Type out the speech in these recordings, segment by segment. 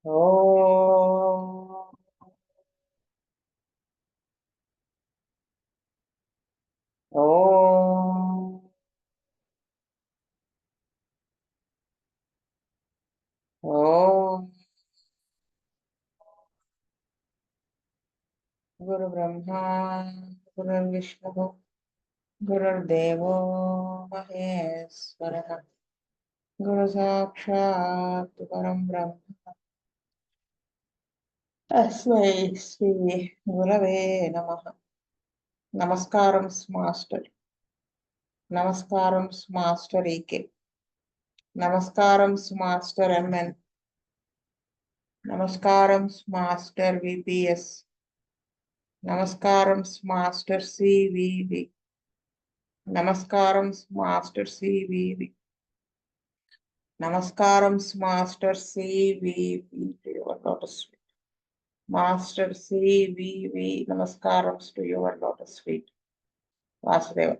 ఓం ఓం ఓం గురు బ్రహ్మా గురు విష్ణు గురుర్దేవో మహేశ్వరః గురు సాక్షాత్ పరం బ్రహ్మ తస్మై శ్రీ గురవే నమః. నమస్కారం మాస్టర్. నమస్కారం మాస్టర్ ఈకే. నమస్కారం మాస్టర్ ఎంఎన్. నమస్కారం మాస్టర్ విపిఎస్. నమస్కారం మాస్టర్ సివివి. నమస్కారం మాస్టర్ సివివి. నమస్కారం master CVV. Lotus master CVV. నమస్కారం to your lotus feet. Vasudeva.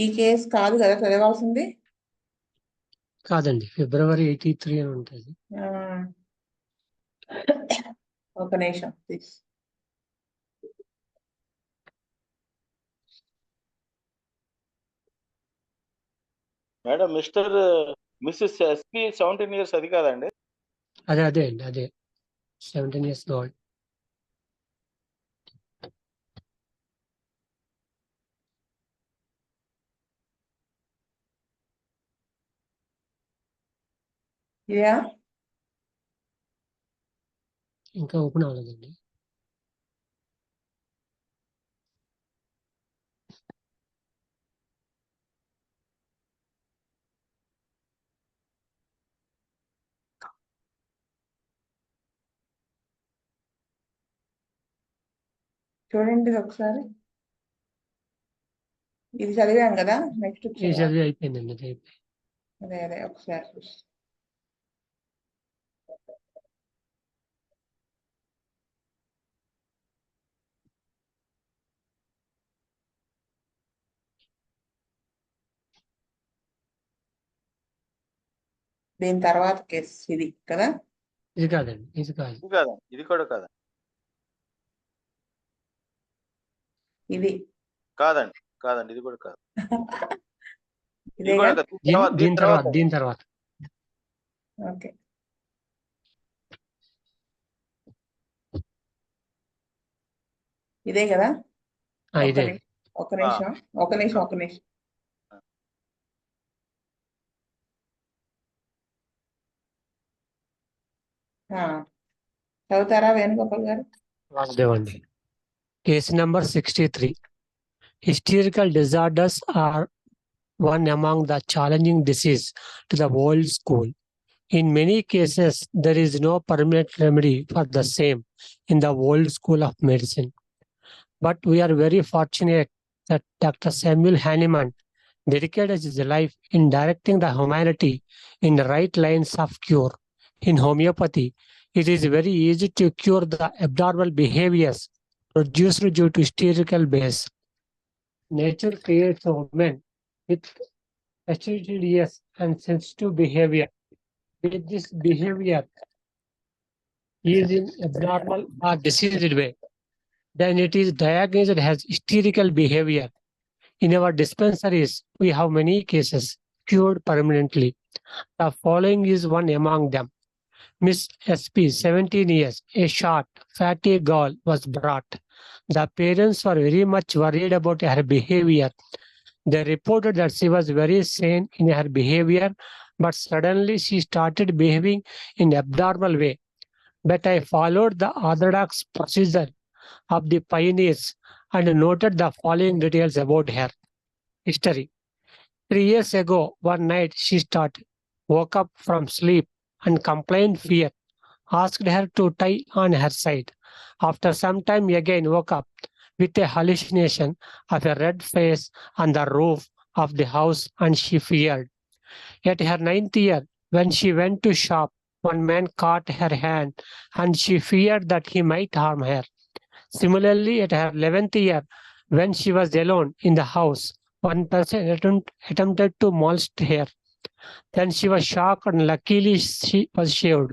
ఈ కేసు కాదు కదా చదవాల్సింది? కాదండి, February 83 అని ఉంటుంది. ఒక నిమిషం please. Madam, Mrs SP 17 years అది కాదండి? అదే అండి, అదే 17 years old. ఇదా? ఇంకా ఓపెన్ అవ్వలేదండి. చూడండి ఒకసారి. ఇది చదివాం కదా, నెక్స్ట్ ఈ చదివి అయిపోయిందండి, అది అయిపోయింది. అదే ఒకసారి చూసి. దీని తర్వాత కేసు ఇది కదా? ఇది కాదండి, ఇది కాదు. ఇది కూడా కాదు. ఇది కాదండి, ఇది కూడా కాదు. దీని తర్వాత. ఓకే, ఇదే కదా? ఇదే. ఒక నిమిషం. చదువుతారా వేణుగోపాల్ గారు? వాసుదేవండి. Case number 63. Hysterical disorders are one among the challenging diseases to the world school. In many cases, there is no permanent remedy for the same in the world school of medicine. But we are very fortunate that Dr. Samuel Hahnemann dedicated his life in directing the humanity in the right lines of cure. In homeopathy, it is very easy to cure the abnormal behaviors produced due to hysterical base. Nature creates a woman with fastidious and sensitive behavior. With this behavior is in abnormal or diseased way, then it is diagnosed as hysterical behavior. In our dispensaries, we have many cases cured permanently. The following is one among them. Miss SP, 17 years, a short, fatty girl was brought. The parents were very much worried about her behavior. They reported that she was very sane in her behavior, but suddenly she started behaving in abnormal way. But I followed the orthodox procedure of the pioneers and noted the following details about her. History. 3 years ago, one night she woke up from sleep and complained fear. Asked her to tie on her side. After some time again woke up with a hallucination of a red face on the roof of the house and she feared. At her 9th year, When she went to shop, one man caught her hand and she feared that he might harm her. Similarly, at her 11th year, when she was alone in the house, one person attempted to molest her. Then she was shocked and luckily she was shaved.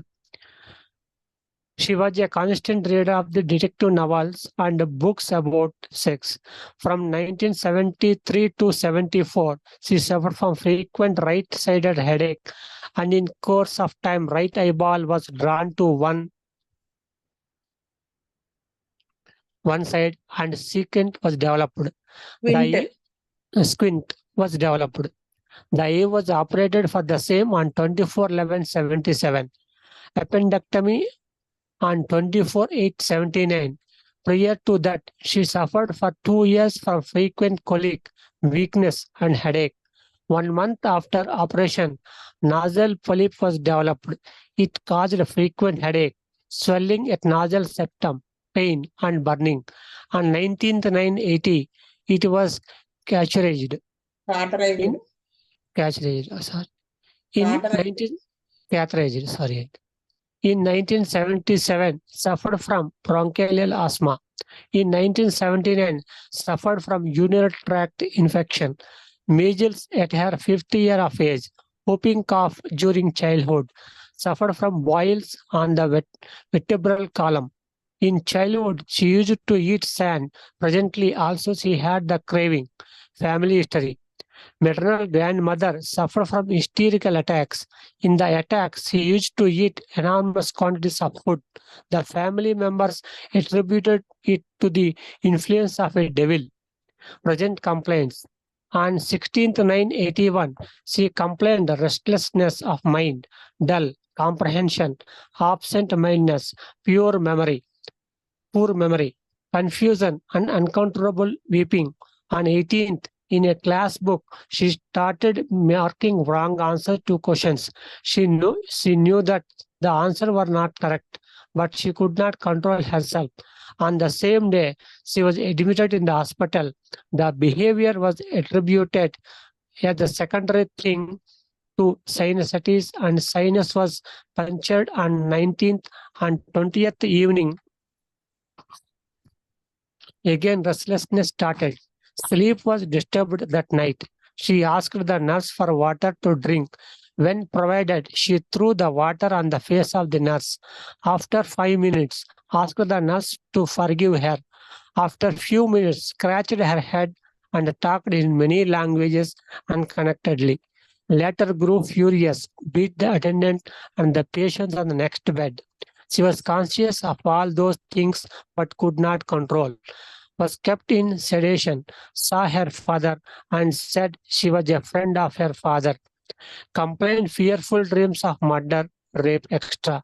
She was a constant reader of the detective novels and books about sex. From 1973 to 74, she suffered from frequent right-sided headache, and in course of time, right eyeball was drawn to one side and squint was developed. Quintet. The squint was developed. The eye was operated for the same on 24/11/77. Appendectomy on 24/8/79. Prior to that, she suffered for 2 years from frequent colic, weakness, and headache. 1 month after operation, nasal polyp was developed. It caused frequent headache, swelling at nasal septum, pain, and burning. On 19/9/80, it was catheterized. Cauterized. Catheterized, sorry. In Cauterized. 1977, suffered from bronchial asthma. In 1979, suffered from urinary tract infection, measles at her 5th year of age, whooping cough during childhood, suffered from boils on the vertebral column. In childhood, she used to eat sand. Presently, also she had the craving. Family history. Maternal grandmother suffered from hysterical attacks. In the attacks, she used to eat enormous quantities of food. The family members attributed it to the influence of a devil. Present complaints. On 16/9/81, she complained of restlessness of mind, dull, comprehension, absent-mindedness, poor memory, confusion, and uncontrollable weeping. On 18th, in a class book, she started marking wrong answers to questions. She knew that the answers were not correct, but she could not control herself. On the same day, she was admitted in the hospital. The behavior was attributed as the secondary thing to sinusitis, and sinus was punctured on 19th and 20th evening. Again, restlessness started. Sleep was disturbed that night. She asked the nurse for water to drink. When provided, she threw the water on the face of the nurse. After 5 minutes, asked the nurse to forgive her. After few minutes, scratched her head and talked in many languages unconnectedly. Later grew furious, beat the attendant and the patients on the next bed. She was conscious of all those things but could not control. Was kept in sedation, saw her father, and said she was a friend of her father. Complained fearful dreams of murder, rape, etc.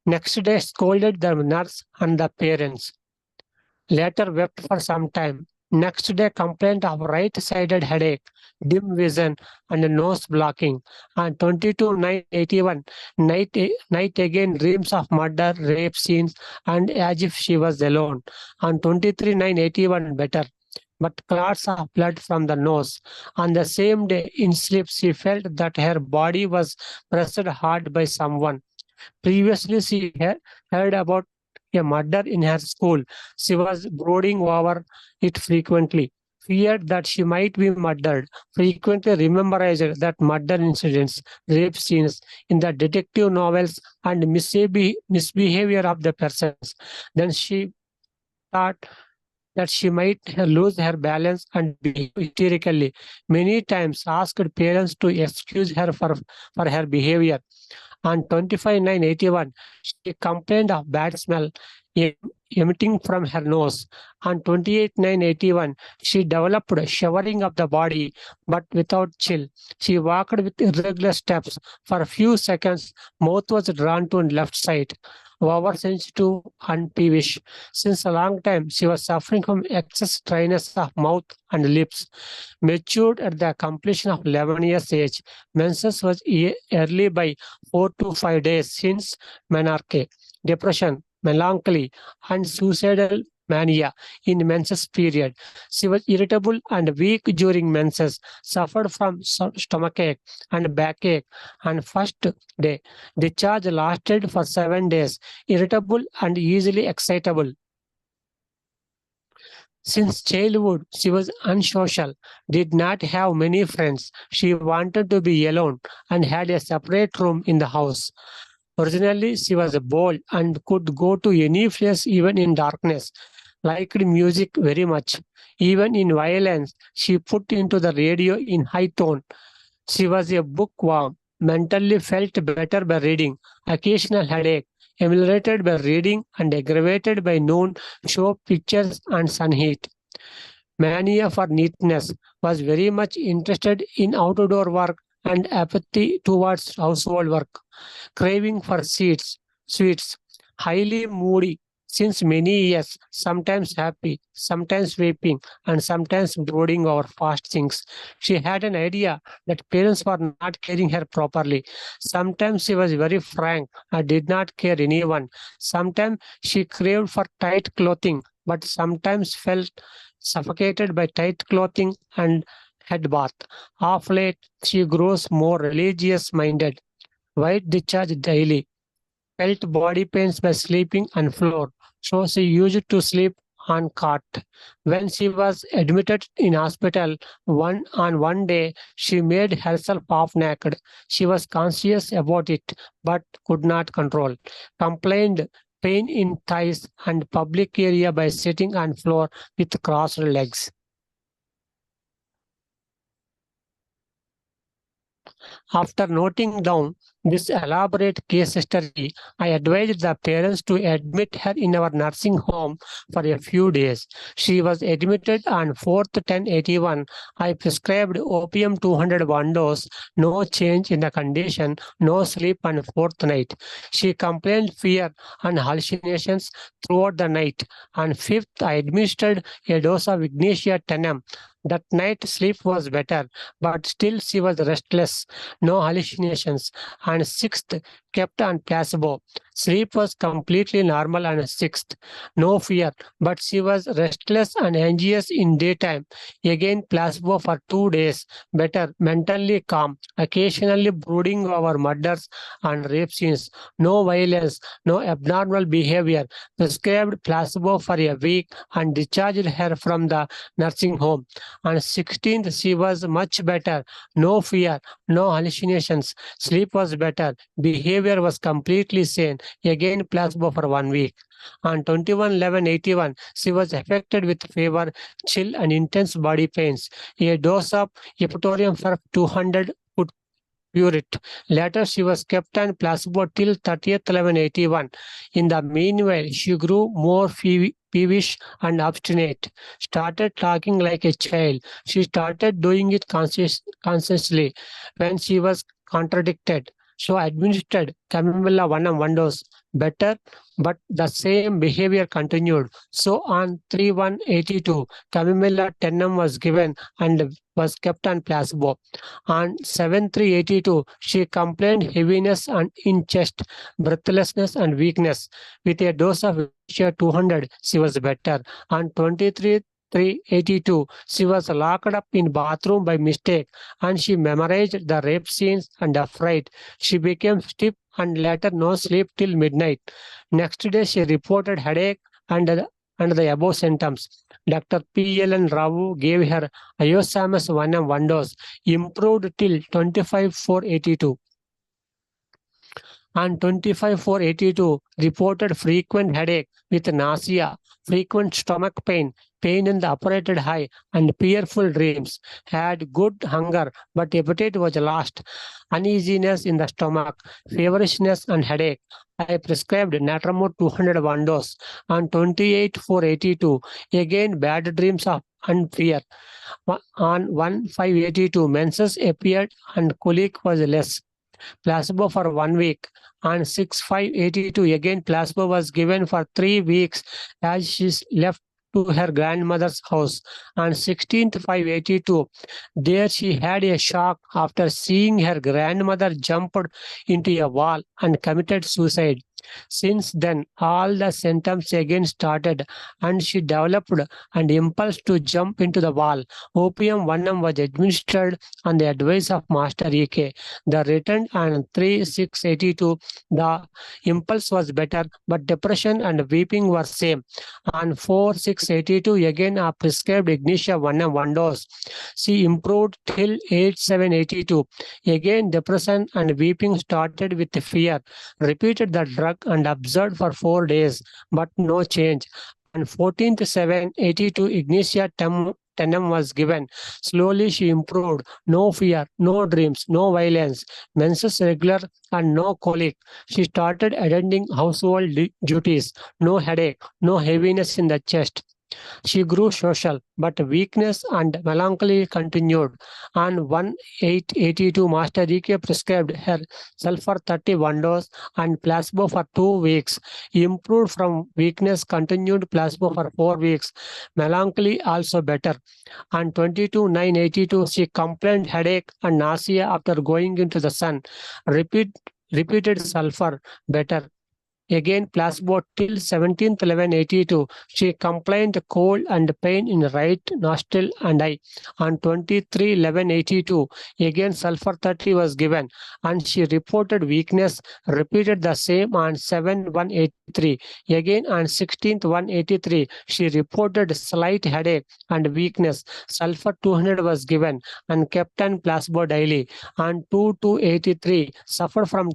Next day scolded the nurse and the parents. Later wept for some time. Next day complained of right-sided headache, dim vision, and nose blocking. On 22/9/81, night again dreams of murder, rape scenes, and as if she was alone. On 23/9/81, better, but clots of blood from the nose. On the same day, in sleep, she felt that her body was pressed hard by someone. Previously, she had heard about a murder in her school. She was brooding over it frequently, feared that she might be murdered, frequently rememberized that murder incidents, rape scenes in the detective novels, and misbehavior of the persons. Then she thought that she might lose her balance and behave hysterically. Many times asked parents to excuse her for her behavior. On 25/9/81, she complained of bad smell emitting from her nose. On 28/9/81, she developed shivering of the body, but without chill. She walked with irregular steps. For a few seconds, mouth was drawn to left side. Oversensitive and peevish. Since a long time, she was suffering from excess dryness of mouth and lips. Matured at the completion of 11 years age, menses was early by 4 to 5 days since menarche. Depression, melancholy, and suicidal mania in menses period. She was irritable and weak during menses, suffered from stomachache and backache, and first day discharge lasted for 7 days, irritable and easily excitable. Since childhood, she was unsocial, did not have many friends. She wanted to be alone and had a separate room in the house. Originally, she was bold and could go to any place even in darkness. Liked music very much. Even in violence, she put into the radio in high tone. She was a bookworm, mentally felt better by reading, occasional headache, ameliorated by reading and aggravated by noon, show pictures and sun heat. Mania for neatness, was very much interested in outdoor work and apathy towards household work, craving for sweets, highly moody since many years, sometimes happy, sometimes weeping, and sometimes brooding over past things. She had an idea that parents were not caring her properly. Sometimes she was very frank and did not care anyone. Sometimes she craved for tight clothing, but sometimes felt suffocated by tight clothing and head bath. Of late, she grows more religious minded. White discharge daily. Felt body pains by sleeping on floor, so she used to sleep on cot. When she was admitted in hospital, one day, she made herself half naked. She was conscious about it, but could not control. Complained pain in thighs and public area by sitting on floor with crossed legs. After noting down this elaborate case history, I advised the parents to admit her in our nursing home for a few days. She was admitted on 4th 1081. I prescribed opium 200 one dose, no change in the condition, no sleep on 4th night. She complained fear and hallucinations throughout the night. On 5th, I administered a dose of Ignatia 10 That night sleep was better, but still she was restless, no hallucinations. And 6th, kept on placebo. Sleep was completely normal on 6th. No fear, but she was restless and anxious in daytime. Again, placebo for 2 days. Better, mentally calm, occasionally brooding over murders and rape scenes. No violence, no abnormal behavior. Prescribed placebo for a week and discharged her from the nursing home. On 16th, she was much better. No fear, no hallucinations. Sleep was better. Behavior was completely sane. Again, placebo for 1 week. On 21/11/81, she was affected with fever, chill, and intense body pains. A dose of Epitorium for 200 would cure it. Later, she was kept on placebo till 30th 11/81. In the meanwhile, she grew more peevish and obstinate, started talking like a child. She started doing it consciously when she was contradicted. So administered Camomilla 1 dose, better, but the same behavior continued. So on 3/1/82, Camomilla 10 was given and was kept on placebo. On 7/3/82, she complained heaviness and in chest, breathlessness and weakness. With a dose of 200, she was better. On 23/3/82, she was locked up in bathroom by mistake and she memorized the rape scenes and afraid. She became stiff and later no sleep till midnight. Next day, she reported headache and the above symptoms. Dr. P.L.N. Rao gave her Iosamus 1 dose, improved till 25/4/82. On 25/4/82, reported frequent headache with nausea, frequent stomach pain, pain in the operated eye, and fearful dreams. Had good hunger, but appetite was lost. Uneasiness in the stomach, feverishness, and headache. I prescribed Natramor 200 one dose. On 28/4/82, again bad dreams and fear. On 1/5/82, menses appeared and colic was less. Placebo for 1 week. On 6/5/82, again placebo was given for 3 weeks as she left to her grandmother's house. On 16/5/82, there she had a shock after seeing her grandmother jumped into a wall and committed suicide. Since then, all the symptoms again started, and she developed an impulse to jump into the wall. Opium 1M was administered on the advice of Master E.K. The written on 3/6/82, the impulse was better, but depression and weeping were same. On 4/6/82, again are prescribed Ignitia 1M 1 dose. She improved till 8/7/82. Again, depression and weeping started with fear. Repeated the drug and observed for 4 days, but no change. On 14/7/82, Ignitia 10M was given. Slowly she improved. No fear, no dreams, no violence, menses regular and no colic. She started attending household duties. No headache, no heaviness in the chest. She grew social, but weakness and melancholy continued. On 1/8/82, Master E.K. prescribed her sulfur 31 dose and placebo for 2 weeks. Improved from weakness, continued placebo for 4 weeks. Melancholy also better. On 22/9/82, she complained headache and nausea after going into the sun. Repeated sulfur better. Again, placebo till 17/11/82. She complained cold and pain in right nostril and eye. On 23/11/82, again sulfur 30 was given, and she reported weakness. Repeated the same on 7/1/83. Again on 16/1/83, she reported slight headache and weakness. Sulfur 200 was given and kept on placebo daily. On 2/2/83, suffered from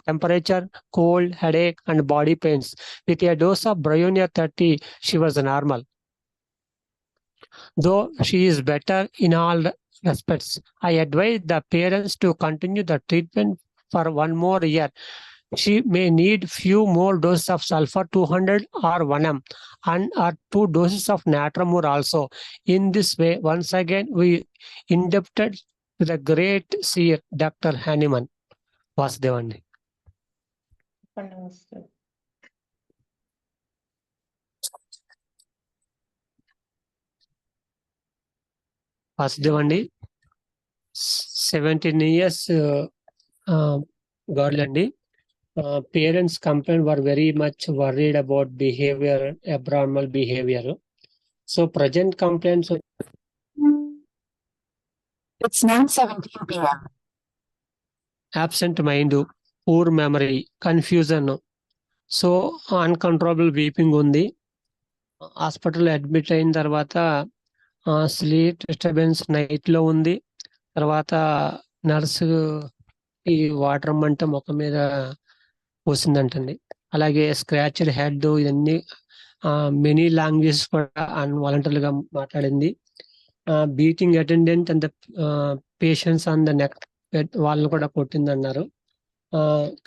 temperature, cold, headache, and body pains. With a dose of Bryonia 30, she was normal. Though she is better in all respects, I advise the parents to continue the treatment for 1 more year. She may need few more doses of sulfur 200 or 1M and or 2 doses of natramur also. In this way, once again, we indebted to the great seer, Dr. Hahnemann. Vasudevandi. Vasudevandi, 17 years girl. Parents complained were very much worried about behavior, abnormal behavior. So present complaints. It's 9:17 p.m. Absent mind, poor memory, confusion. So uncontrollable weeping undi. Hospital admit అయిన తర్వాత sleep disturbance night లో ఉంది. తర్వాత nurse ఈ water మంట ముఖం మీద పోసిందంటండి. అలాగే స్క్రాచ్డ్ హెడ్, ఇవన్నీ మెనీ లాంగ్వేజెస్ కూడా అన్వాలంటరీ గా మాట్లాడింది. Beating attendant and patients on the neck, వాళ్ళని కూడా కొట్టిందన్నారు.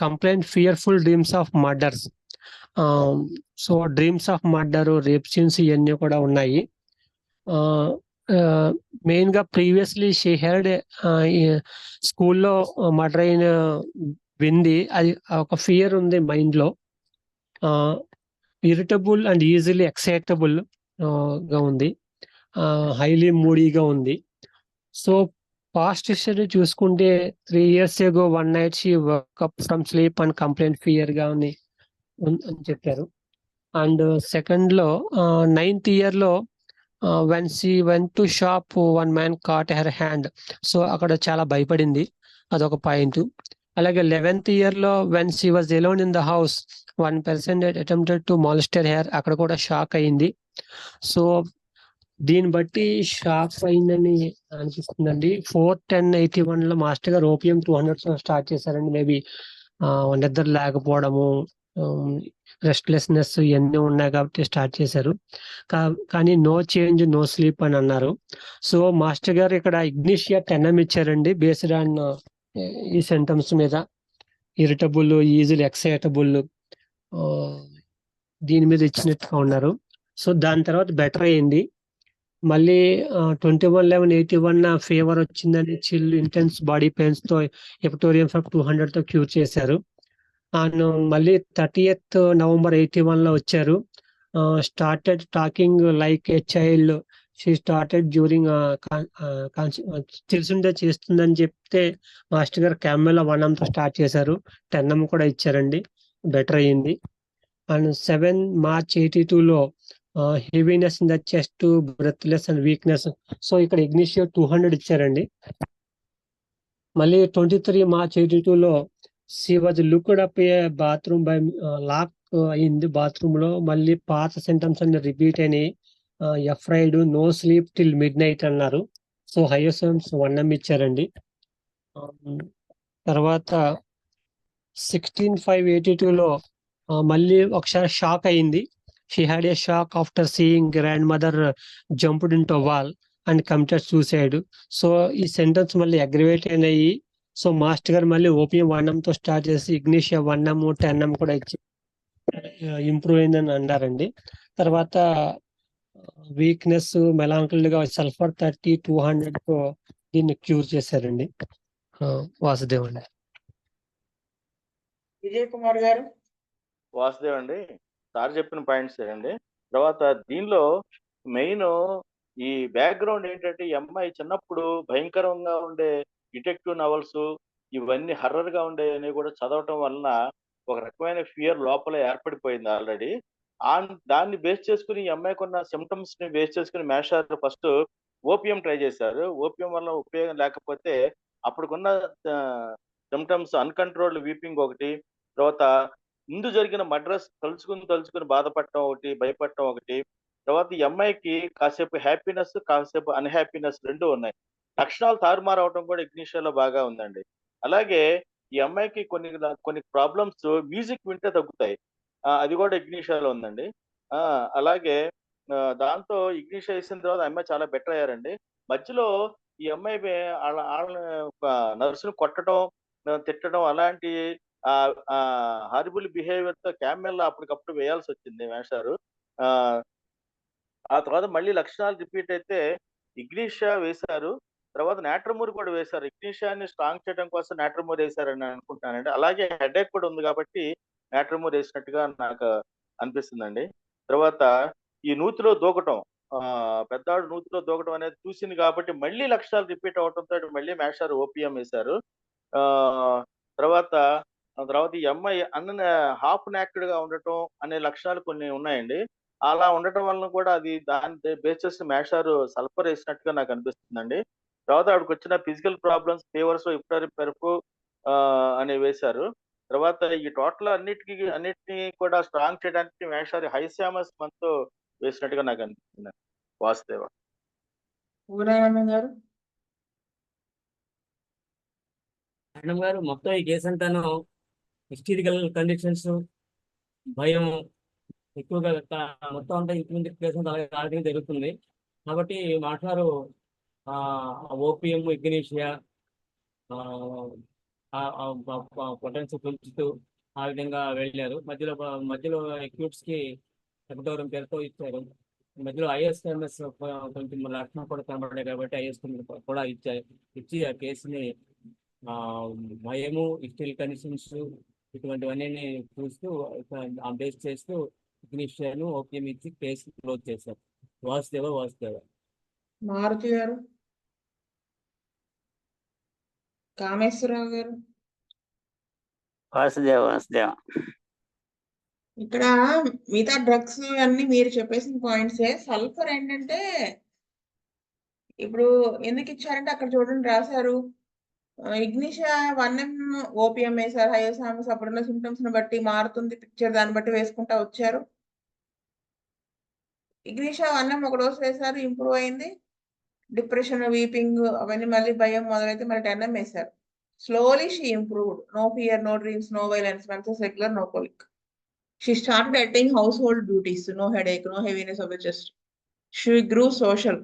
Complaint fearful dreams of murders. So dreams of murder, rape scenes ఇవన్నీ కూడా ఉన్నాయి. మెయిన్ గా ప్రీవియస్లీ షీ హెర్డ్ స్కూల్లో మర్డర్ అయిన వింది. అది ఒక ఫియర్ ఉంది మైండ్ లో. ఇరిటబుల్ అండ్ ఈజీలీ ఎక్సైటబుల్ గా ఉంది. హైలీ మూడీగా ఉంది. సో పాస్ట్ హిస్టరీ చూసుకుంటే 3 years ago one night she woke up from sleep and complained fear గా ఉంది అని చెప్పారు. అండ్ సెకండ్ లో 9th year లో when she went to shop, one man caught her hand. So అక్కడ చాలా భయపడింది, అదొక పాయింట్. అలాగే 11th year లో when she was alone in the house, one person had attempted to molest her, అక్కడ కూడా షాక్ అయింది. సో దీన్ని బట్టి షాక్ అయిందని అనిపిస్తుందండి. 4/10/81 లో మాస్టర్ గారు ఓపియం 200 స్టార్ట్ చేశారండి. మేబీ నిద్ర లేకపోవడము, రెస్ట్లెస్నెస్ ఇవన్నీ ఉన్నాయి కాబట్టి స్టార్ట్ చేశారు. కానీ నో చేంజ్, నో స్లీప్ అని అన్నారు. సో మాస్టర్ గారు ఇక్కడ ఇగ్నిషియా 10M ఇచ్చారండి, బేస్డ్ ఆన్ ఈ సింటమ్స్ మీద. ఇరిటబుల్, ఈజీలీ ఎక్సైటబుల్, దీని మీద ఇచ్చినట్టుగా ఉన్నారు. సో దాని తర్వాత బెటర్ అయింది. మళ్ళీ 21/11/81 ఫీవర్ వచ్చిందని చిల్, ఇంటెన్స్ బాడీ పెయిన్స్ తో ఎపిటోరియం ఫర్ 200 తో క్యూర్ చేశారు. మళ్ళీ 30th November 81 లో వచ్చారు. Started talking like a child. She started during తెలుసుండే చేస్తుందని చెప్తే మాస్టర్ గారు క్యామెలా 1M తో స్టార్ట్ చేశారు. 10M కూడా ఇచ్చారండి. బెటర్ అయ్యింది. అండ్ 7 March 82లో heaviness in the chest, breathless and weakness. So ఇక్కడ ఇగ్నిషియో 200 ఇచ్చారండి. మళ్ళీ 23 March 82లో she was looked up a bathroom by lock అయింది బాత్రూమ్ లో. మళ్ళీ పాత సింటమ్స్ అన్ని రిపీట్ అయినాయి. Afraid, no sleep till midnight అన్నారు. సో హైయోసమ్స్ 1M ఇచ్చారండి. తర్వాత 16/5/82లో మళ్ళీ ఒకసారి షాక్ అయింది. She had a shock after seeing grandmother jumped in to wall and committed suicide. So ఈ సెంటెన్స్ మళ్ళీ అగ్రివేట్ అయినాయి. సో మాస్టర్ గారు మళ్ళీ ఓపీఎం 1M తో స్టార్ట్ చేసి ఇగ్నిషియా 1M 10M కూడా ఇచ్చి ఇంప్రూవ్ అయిందని అన్నారండి. తర్వాత వీక్నెస్ మెలాంకల్ గా సల్ఫర్ 30, 200 దీన్ని క్యూర్ చేశారండి. వాసుదేవ్ అండి. విజయ్ కుమార్ గారు. వాసుదేవ్ అండి, సార్ చెప్పిన పాయింట్స్ అండి. తర్వాత దీనిలో మెయిన్ ఈ బ్యాక్గ్రౌండ్ ఏంటంటే, ఈ అమ్మాయి చిన్నప్పుడు భయంకరంగా ఉండే డిటెక్టివ్ నవల్స్ ఇవన్నీ హర్రర్ గా ఉండేవి కూడా చదవటం వలన ఒక రకమైన ఫియర్ లోపల ఏర్పడిపోయింది ఆల్రెడీ. దాన్ని బేస్ చేసుకుని ఈ అమ్మాయికి ఉన్న సిమ్టమ్స్ ని బేస్ చేసుకుని మేషారు ఫస్ట్ ఓపీఎం ట్రై చేశారు. ఓపీఎం వల్ల ఉపయోగం లేకపోతే అప్పటికున్న సిమ్టమ్స్ అన్కంట్రోల్డ్ వీపింగ్ ఒకటి, తర్వాత ముందు జరిగిన మడ్రస్ తలుచుకుని బాధపడటం ఒకటి, భయపడటం ఒకటి, తర్వాత ఈ అమ్మాయికి కాసేపు హ్యాపీనెస్, కాసేపు అన్హ్యాపీనెస్ రెండు ఉన్నాయి. లక్షణాలు తారుమారు అవటం కూడా ఇగ్నిషియాలో బాగా ఉందండి. అలాగే ఈ అమ్మాయికి కొన్ని ప్రాబ్లమ్స్ మ్యూజిక్ వింటే తగ్గుతాయి. అది కూడా ఇగ్నిషియాలో ఉందండి. అలాగే దాంతో ఇగ్నిషియా వేసిన తర్వాత అమ్మాయి చాలా బెటర్ అయ్యారండి. మధ్యలో ఈ అమ్మాయి వాళ్ళని నర్సును కొట్టడం, తిట్టడం అలాంటి హారిబుల్ బిహేవియర్ తో క్యామెల్ అప్పటికప్పుడు వేయాల్సి వచ్చింది వేశారు. ఆ తర్వాత మళ్ళీ లక్షణాలు రిపీట్ అయితే ఇగ్నిషియా వేశారు. తర్వాత నాట్రమూర్ కూడా వేశారు. ఇగ్నిషియాని స్ట్రాంగ్ చేయడం కోసం నాట్రమూర్ వేశారని అనుకుంటున్నానండి. అలాగే హెడేక్ కూడా ఉంది కాబట్టి నాట్రమూర్ వేసినట్టుగా నాకు అనిపిస్తుందండి. తర్వాత ఈ నూతిలో దూకటం, పెద్దవాడు నూతిలో దూకటం అనేది చూసింది కాబట్టి మళ్ళీ లక్షణాలు రిపీట్ అవడంతో మళ్ళీ మేషారు ఓపీఎం వేశారు. తర్వాత ఈ అమ్మాయి హాఫ్ నాక్డ్ గా ఉండటం అనే లక్షణాలు కొన్ని ఉన్నాయండి. అలా ఉండటం వలన కూడా అది దాని బేస్ మేషారు సల్ఫర్ వేసినట్టుగా నాకు అనిపిస్తుందండి. తర్వాత ఆవిడకి వచ్చిన ఫిజికల్ ప్రాబ్లమ్స్, ఫీవర్స్, పెరుపు అనేవి వేశారు. తర్వాత ఈ టోటల్ అన్నిటిని కూడా స్ట్రాంగ్ చేయడానికి మేషారు హైసామస్ మనతో వేసినట్టుగా నాకు అనిపిస్తుంది. వాసుదేవ గారు. మేడం గారు, మొత్తం ఈ కేసు అంతాను హిస్టరికల్ కండిషన్స్, భయం ఎక్కువగా మొత్తం అంతా ఇంప్లిమెంట్ కేసు అలాగే జరుగుతుంది. కాబట్టి మాట్లాడు ఓపీఎం, ఇగ్నిషియా పొటెన్షియల్ పెంచుతూ ఆ విధంగా వెళ్ళారు. మధ్యలో ఎక్యూట్స్ కి ఎక్టోరం పేరుతో ఇచ్చారు. మధ్యలో ఐఎస్ఎంఎస్ కొంచెం లక్షణం కూడా కనబడ్డాయి కాబట్టి ఐఎస్ఎంఎస్ కూడా ఇచ్చి ఆ కేసుని భయము, హిస్టరికల్ కండిషన్స్ ఇటువంటివన్నీ చూస్తూ బేస్ చేస్తూ ఇగ్నిషియాను ఓపీఎం ఇచ్చి కేసు క్లోజ్ చేశారు. వాసుదేవ. మారుతి గారు. కామేశ్వరరావు గారు. వాసుదేవ. ఇక్కడ మిగతా డ్రగ్స్ అన్ని మీరు చెప్పేసిన పాయింట్సే. సల్ఫర్ ఏంటంటే ఇప్పుడు ఎందుకు ఇచ్చారంటే అక్కడ చూడండి రాశారు, ఇగ్నిషియా 1M ఓపీఎం వేశారు. హైయోసామస్ అప్పుడున్న సిమ్టమ్స్ ని బట్టి మారుతుంది పిక్చర్, దాన్ని బట్టి వేసుకుంటా వచ్చారు. ఇగ్నిషియా 1M ఒక డోస్ వేశారు, ఇంప్రూవ్ అయింది. డిప్రెషన్, వీపింగ్ అవన్నీ మళ్ళీ భయం మొదలైతే మళ్ళీ 10M వేశారు. Slowly she improved. No fear, no dreams, no violence, menses regular, no colic. She started attending household duties, no headache, no heaviness of the chest. She grew social.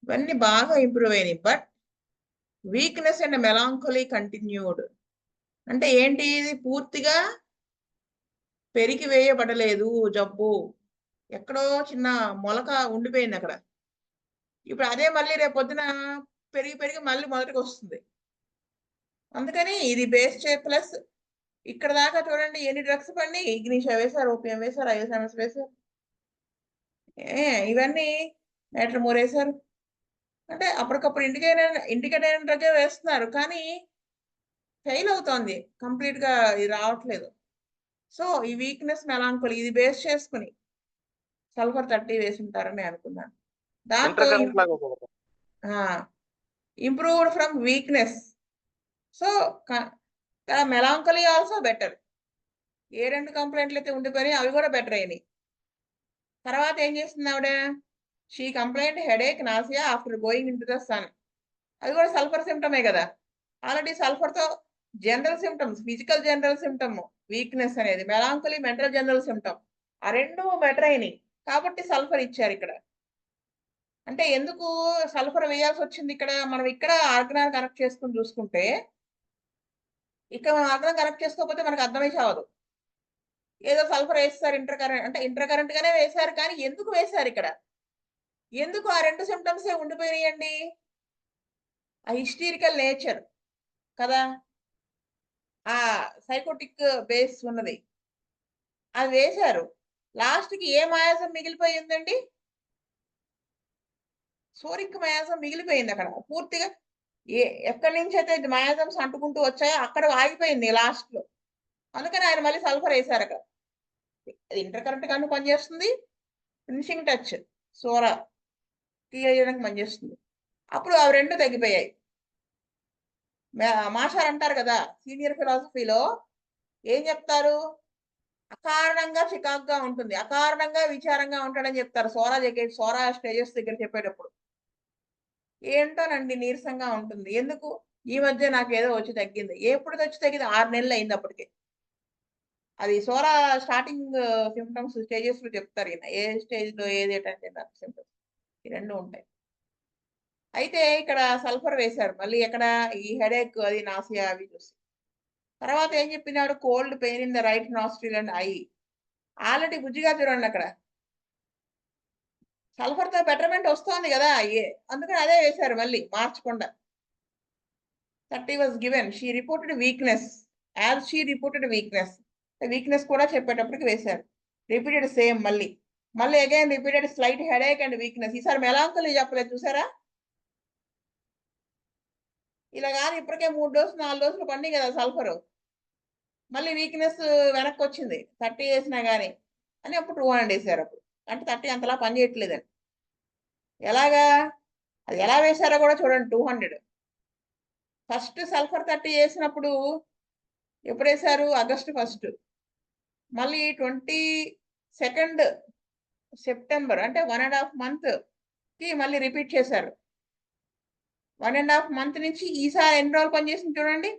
ఇవన్నీ బాగా improve అయినాయి. But weakness and melancholy continued. అంటే ఏంటి, ఇది పూర్తిగా పెరిగి వేయబడలేదు జబ్బు, ఎక్కడో చిన్న మొలక ఉండిపోయింది అక్కడ. ఇప్పుడు అదే మళ్ళీ రేపొద్దున పెరిగి మళ్ళీ మొదటికి వస్తుంది. అందుకని ఇది బేస్ ప్లస్ ఇక్కడ దాకా చూడండి ఎన్ని డ్రగ్స్ పడినాయి. ఇగ్నిషియా వేశారు, ఓపీఎం వేశారు, ఐఎస్ఎంఎస్ వేశారు, ఇవన్నీ నాట్రమూర్ వేశారు. అంటే అప్పటికప్పుడు ఇండికేట్ అయిన డ్రగ్గే వేస్తున్నారు, కానీ ఫెయిల్ అవుతోంది, కంప్లీట్ గా ఇది రావట్లేదు. సో ఈ వీక్నెస్ మెలాంకోలీ ఇది బేస్ చేసుకుని సల్ఫర్ 30 వేసి ఉంటారని అనుకున్నాను. దాంతో ఇంటర్కరెంట్ లాగా ఒకటి. Improved from weakness. So melancholy also better. ఏ 2 కంప్లైంట్లు అయితే ఉండిపోయినాయి అవి కూడా బెటర్ అయినాయి. తర్వాత ఏం చేస్తుంది ఆవిడ? She complaint headache nausea after going in to the sun. అది కూడా సల్ఫర్ సిమ్టమే కదా. ఆల్రెడీ సల్ఫర్తో general symptoms, physical general symptom weakness అనేది, మెలాంకోలీ మెంటల్ జనరల్ సిమ్టమ్, ఆ రెండు బెటర్ అయినాయి కాబట్టి సల్ఫర్ ఇచ్చారు ఇక్కడ. అంటే ఎందుకు సల్ఫర్ వేయాల్సి వచ్చింది ఇక్కడ? మనం ఇక్కడ ఆర్గనాన్ కనెక్ట్ చేసుకుని చూసుకుంటే, ఇక్కడ మనం ఆర్గనాన్ కనెక్ట్ చేసుకోకపోతే మనకు అర్థమై చావదు. ఏదో సల్ఫర్ వేస్తారు ఇంటర్కరెంట్ అంటే ఇంటర్కరెంట్ గానే వేశారు, కానీ ఎందుకు వేశారు ఇక్కడ? ఎందుకు ఆ 2 సిమ్టమ్స్ ఉండిపోయినాయండి? ఆ హిస్టీరికల్ నేచర్ కదా, ఆ సైకోటిక్ బేస్ ఉన్నది, అది వేశారు. లాస్ట్ కి ఏ మయాజం మిగిలిపోయి ఉందండి? సోరిక్ మయాజం మిగిలిపోయింది అక్కడ పూర్తిగా. ఎక్కడి నుంచి అయితే మయాజమ్స్ అంటుకుంటూ వచ్చాయో అక్కడ ఆగిపోయింది లాస్ట్ లో. అందుకని ఆయన మళ్ళీ సల్ఫర్ వేశారు అక్కడ. అది ఇంటర్ కరెంట్ గాను పనిచేస్తుంది, ఫినిషింగ్ టచ్ సోరా క్లియర్ చేయడానికి పనిచేస్తుంది. అప్పుడు అవి రెండు తగ్గిపోయాయి. మాషార్ అంటారు కదా సీనియర్ ఫిలాసఫీలో, ఏం చెప్తారు? అకారణంగా చికాకుగా ఉంటుంది, అకారణంగా విచారంగా ఉంటాడని చెప్తారు సోరా స్టేజెస్ దగ్గర చెప్పేటప్పుడు. ఏంటోనండి నీరసంగా ఉంటుంది. ఎందుకు? ఈ మధ్య నాకు ఏదో వచ్చి తగ్గింది. ఎప్పుడు వచ్చి తగ్గింది? 6 నెలలు అయింది అప్పటికే. అది సోరా స్టార్టింగ్ సిమ్టమ్స్ స్టేజెస్ లో చెప్తారు ఈయన, ఏ స్టేజ్ లో ఏది ఏంటంటే సిమ్టమ్స్ ఈ రెండు ఉంటాయి. అయితే ఇక్కడ సల్ఫర్ వేశారు మళ్ళీ ఎక్కడ? ఈ హెడేక్, అది నాసియా అవి చూసి. తర్వాత ఏం చెప్పినాడు? Cold pain in the right nostril and I. Already బుజ్జిగా చూడండి అక్కడ సల్ఫర్ తో బెటర్మెంట్ వస్తోంది కదా, అందుకని అదే వేశారు మళ్ళీ మార్చకుండా. 30 was given. She reported weakness. As she reported weakness. Weakness కూడా చెప్పేటప్పటికి వేశారు. రిపీటెడ్ సేమ్ మళ్ళీ again repeated slight headache and weakness. ఈసారి మెలాంకోలీ చెప్పలేదు చూసారా? ఇలా కానీ ఇప్పటికే 3 డోసులు 4 డోసులు పండి కదా సల్ఫర్. మళ్ళీ వీక్నెస్ వెనక్కి వచ్చింది 30 వేసినా కానీ అని అప్పుడు 200 వేసారు. అప్పుడు అంటే 30 అంతలా పని చేయట్లేదండి. ఎలాగా? అది ఎలా వేశారో కూడా చూడండి. 200 ఫస్ట్ సల్ఫర్ 30 వేసినప్పుడు ఎప్పుడు వేశారు? ఆగస్టు 1. మళ్ళీ 22 సెప్టెంబర్ అంటే 1.5 month కి మళ్ళీ రిపీట్ చేశారు. 1.5 month నుంచి ఈసారి ఎన్ని రోజులు పనిచేసింది చూడండి.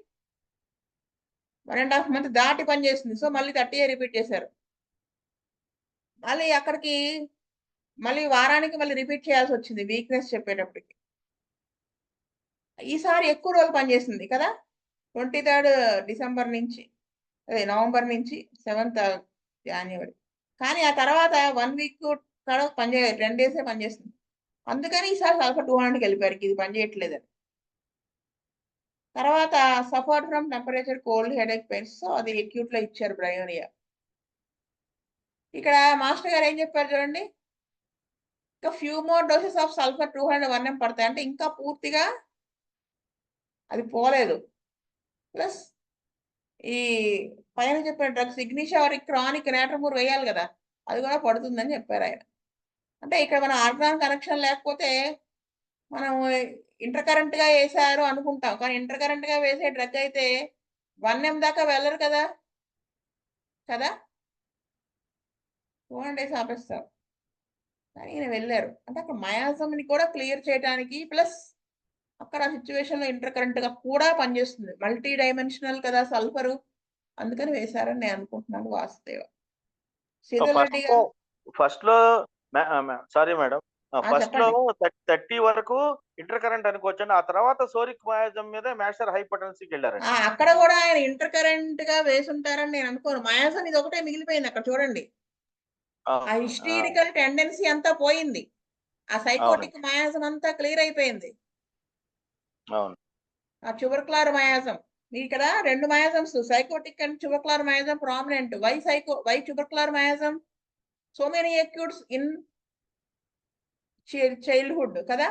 1.5 month దాటి పనిచేసింది. సో మళ్ళీ 30 రిపీట్ చేశారు. మళ్ళీ అక్కడికి మళ్ళీ వారానికి మళ్ళీ రిపీట్ చేయాల్సి వచ్చింది వీక్నెస్ చెప్పేటప్పటికి. ఈసారి ఎక్కువ రోజులు పనిచేసింది కదా, 23 డిసెంబర్ నుంచి, అదే నవంబర్ నుంచి 7th జాన్యువరి. కానీ ఆ తర్వాత 1 week కూడా పనిచేయలేదు, 10 days పనిచేస్తుంది. అందుకని ఈసారి సల్ఫర్ 200కి వెళ్ళిపోయారు, ఇది పనిచేయట్లేదని. తర్వాత suffer from temperature, cold, headache, pains. So అది అక్యూట్ లో ఇచ్చారు బ్రయోనియా. ఇక్కడ మాస్టర్ గారు ఏం చెప్పారు చూడండి, ఇంకా few more doses of sulphur 200 1 పడతాయి. అంటే ఇంకా పూర్తిగా అది పోలేదు. ప్లస్ ఈ పైన చెప్పిన డ్రగ్స్ ఇగ్నిషా క్రానిక్ నేట్రమూర్ వేయాలి కదా, అది కూడా పడుతుందని చెప్పారు ఆయన. అంటే ఇక్కడ మన ఆర్గాన్ కనెక్షన్ లేకపోతే మనం ఇంటర్ కరెంట్ గా వేసారు అనుకుంటాం, కానీ ఇంటర్ కరెంట్ గా వేసే డ్రగ్ అయితే 1 m దాకా వెళ్ళరు కదా 200 days ఆపేస్తారు. కానీ ఈయన వెళ్ళారు. అంటే అక్కడ మయాజంని కూడా క్లియర్ చేయడానికి, ప్లస్ అక్కడ సిచ్యువేషన్ లో ఇంటర్ కరెంట్ గా కూడా పనిచేస్తుంది. మల్టీ డైమెన్షనల్ కదా సల్ఫరు, అందుకని వేశారని నేను అనుకుంటున్నాను. వాసుదేవ ఫస్ట్ లో సారీ మేడం, ఫస్ట్ లో చెప్పండి. 30 వరకు ఇంటర్ కరెంట్ అనుకోవచ్చండి. ఆ తర్వాత సోరిక్ మయాజం మీద మ్యాషర్ హైపర్టెన్సీకి వెళ్ళారండి. అక్కడ కూడా ఆయన ఇంటర్ కరెంట్ గా వేసుంటారని నేను అనుకోను. మయాజం ఇది ఒకటే మిగిలిపోయింది అక్కడ చూడండి. ఆ హిస్టీరికల్ టెండెన్సీ అంతా పోయింది, ఆ సైకోటిక్ మయాజం అంతా క్లియర్ అయిపోయింది. అవును, ఆ ట్యూబర్క్యులర్ మయాజం ఇక్కడ 2 miasms, sycotic and tubercular miasm prominent. Why tubercular miasm? So many acutes in childhood కదా.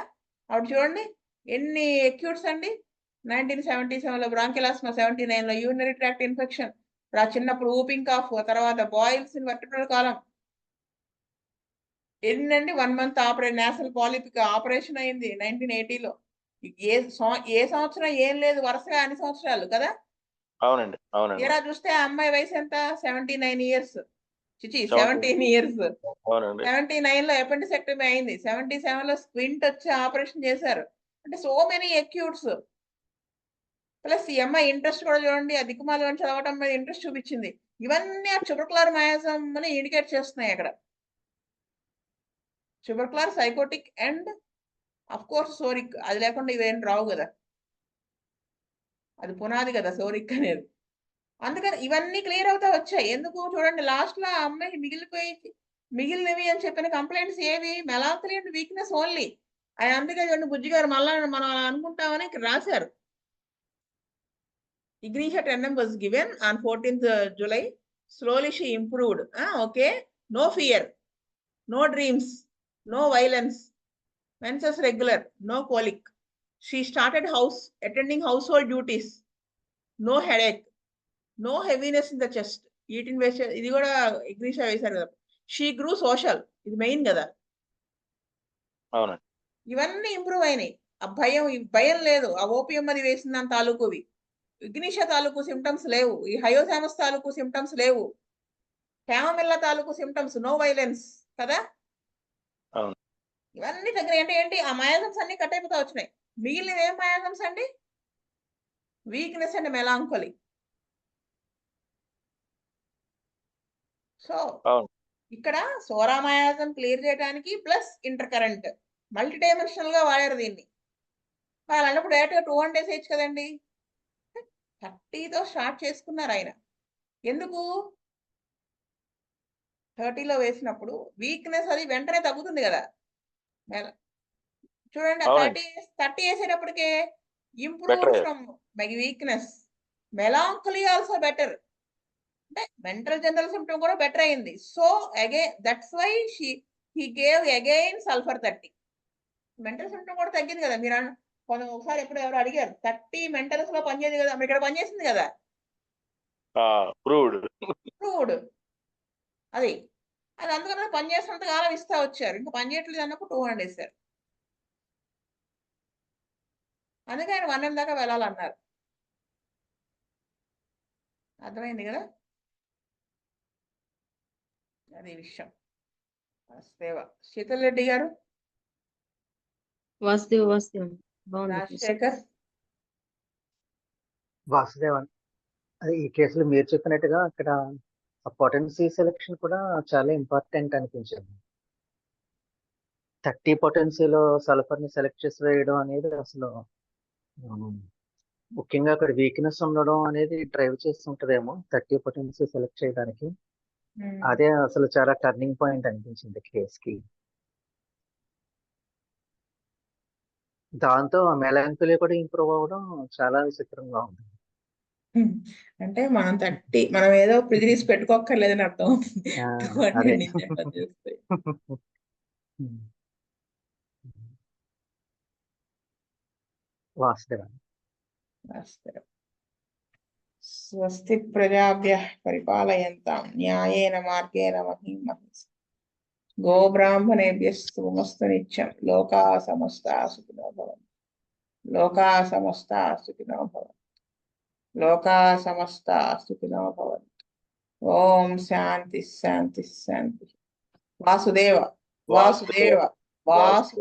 అప్పుడు చూడండి ఎన్ని అక్యూట్స్ అండి. 1977లో బ్రాంకియల్ ఆస్మా, 79లో యూరినరీ ట్రాక్ట్ ఇన్ఫెక్షన్, ఇప్పుడు ఆ చిన్నప్పుడు ఊపింగ్ కాఫ్, తర్వాత బాయిల్స్ ఇన్ వర్టిబ్రల్ కాలం. ఏంటండి 1 month నేషనల్ పాలిపిక్ ఆపరేషన్ అయింది 1980లో. ఏ సంవత్సరం ఏం లేదు, వరుసగా అన్ని సంవత్సరాలు కదా. అవునండి, అవునండి, తీరా చూస్తే ఆ అమ్మాయి వయసు ఎంత, 79 years. చిచి 17 17 years. అవునండి. 79 లో ఎపెండిసెక్టమీ అయింది, 77 లో స్క్వింట్ వచ్చి ఆపరేషన్ చేశారు. అంటే సో మెనీ అక్యూట్స్. ప్లస్ ఈ అమ్మాయి ఇంట్రెస్ట్ కూడా చూడండి, ఆ దిక్కుమాల చదవటం మీద ఇంట్రెస్ట్ చూపించింది. ఇవన్నీ ఆ ట్యూబర్కులర్ మయాజం అని ఇండికేట్ చేస్తున్నాయి అక్కడ. Tubercular, psychotic and of course psoric. అది లేకుండా ఇవేం రావు కదా, అది పునాది కదా సోరిక్ అనేది. అందుకని ఇవన్నీ క్లియర్ అవుతా వచ్చాయి. ఎందుకు చూడండి, లాస్ట్ లో ఆ అమ్మాయి మిగిలినవి అని చెప్పిన కంప్లైంట్స్ ఏవి, మెలాంకలీ అండ్ వీక్నెస్ ఓన్లీ. ఆయన అందుకే చూడండి బుజ్జి గారు మళ్ళా మనం అలా అనుకుంటామని ఇక్కడ రాశారు. Ignitia tandem was given on 14th July. Slowly she improved. Okay. No fear, no dreams, no violence, menses regular, no colic. She started attending household duties. No headache, no heaviness in the chest. Eating waste. ఇది కూడా Ignitia వేశారు కదా. She grew social. ఇది main కదా. అవునండి. ఇవన్నీ improve అయినాయి. ఆ భయం లేదు. ఆ ఓపియం అది వేసిన దాని తాలూకువి. ఇగ్నిషియా తాలూకు సిమ్టమ్స్ లేవు. ఈ హయోసామస్ తాలూకు సిమ్టమ్స్ లేవు. క్యామమిల్లా తాలూకు సిమ్టమ్స్, నో వైలెన్స్ కదా. అవును. ఇవన్నీ దగ్గర ఏంటి ఆ మయాజమ్స్ అన్ని కట్ అయిపోతా వచ్చినాయి. మిగిలినవి ఏం మయాజమ్స్ అండి, వీక్నెస్ అండ్ మెలాంకోలీ. సో ఇక్కడ సోరామయాజం క్లియర్ చేయడానికి plus inter current multi dimensional గా వాడారు దీన్ని. వాళ్ళు అన్నప్పుడు డైరెక్ట్గా 200 days వేయచ్చు కదండి. 30తో స్టార్ట్ చేసుకున్నారు ఆయన. ఎందుకు 30లో వేసినప్పుడు వీక్నెస్ అది వెంటనే తగ్గుతుంది కదా. చూడండి 30 వేసేటప్పటికే improve from weakness, melancholy also better. అంటే మెంటల్ జనరల్ సిమ్టమ్ కూడా బెటర్ అయింది. So again that's why he gave again sulphur 30. Mental symptom కూడా తగ్గింది కదా. మీరు ఒకసారి ఎప్పుడు ఎవరు అడిగారు 30 మెంటల్స్ లో పనిచేయదు కదా, ఇక్కడ పనిచేసింది కదా. ప్రూవ్డ్ అది అందుకని పనిచేసినంత కాలం ఇస్తా వచ్చారు. ఇంకా పనిచేయట్లేదు అన్నప్పుడు 200 వేశారు. అందుకే ఆయన 1 దాకా వెళ్ళాలన్నారు. అర్థమైంది కదా, అది విషయం. శీతల్ రెడ్డి గారు, రాజశేఖర్, వాసుదేవన్. అది ఈ కేసులో మీరు చెప్పినట్టుగా అక్కడ పొటెన్సీ సెలెక్షన్ కూడా చాలా ఇంపార్టెంట్ అనిపించింది. 30 పొటెన్సీలో సల్ఫర్ ని సెలెక్ట్ చేసి వేయడం అనేది అసలు ముఖ్యంగా అక్కడ వీక్నెస్ ఉండడం అనేది డ్రైవ్ చేస్తుంటదేమో 30 పొటెన్సీ సెలెక్ట్ చేయడానికి. అదే అసలు చాలా టర్నింగ్ పాయింట్ అనిపించింది కేసుకి. దాంతో మెలాంకోలీ కూడా ఇంప్రూవ్ అవ్వడం చాలా విచిత్రంగా ఉంది. అంటే మనం ఏదో ప్రిజరీస్ పెట్టుకోక్కర్లేదని అర్థం అవుతుంది. అదే. వాస్తవం. స్వస్తి ప్రజాభ్యః పరిపాలయంతాం న్యాయేన మార్గేణ మహీం మహీషా. గో బ్రాహ్మణేభ్యః శుభమస్తు నిత్యం. లోకా సమస్తా సుఖినో భవంతు. లోకా సమస్తా సుఖినో భవంతు. లోకా సమస్తా సుఖినో భవంతు. ఓం శాంతి శాంతి శాంతి. వాసుదేవ వాసుదేవ వాసుదేవ.